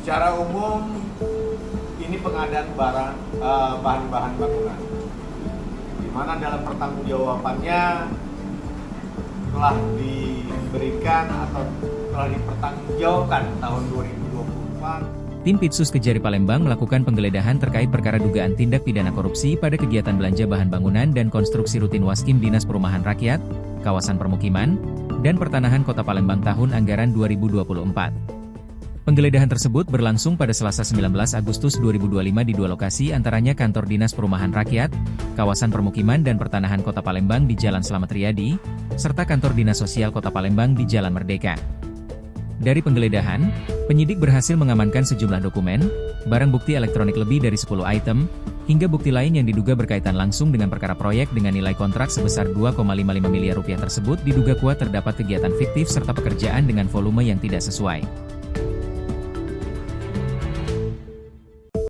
Secara umum ini pengadaan barang bahan-bahan bangunan, di mana dalam pertanggungjawabannya telah diberikan atau telah dipertanggungjawabkan tahun 2024. Tim Pitsus Kejari Palembang melakukan penggeledahan terkait perkara dugaan tindak pidana korupsi pada kegiatan belanja bahan bangunan dan konstruksi rutin Waskim Dinas Perumahan Rakyat, Kawasan Permukiman, dan Pertanahan Kota Palembang tahun anggaran 2024. Penggeledahan tersebut berlangsung pada Selasa 19 Agustus 2025 di dua lokasi, antaranya Kantor Dinas Perumahan Rakyat, Kawasan Permukiman dan Pertanahan Kota Palembang di Jalan Slamet Riyadi, serta Kantor Dinas Sosial Kota Palembang di Jalan Merdeka. Dari penggeledahan, penyidik berhasil mengamankan sejumlah dokumen, barang bukti elektronik lebih dari 10 item, hingga bukti lain yang diduga berkaitan langsung dengan perkara proyek dengan nilai kontrak sebesar 2,55 miliar rupiah tersebut diduga kuat terdapat kegiatan fiktif serta pekerjaan dengan volume yang tidak sesuai.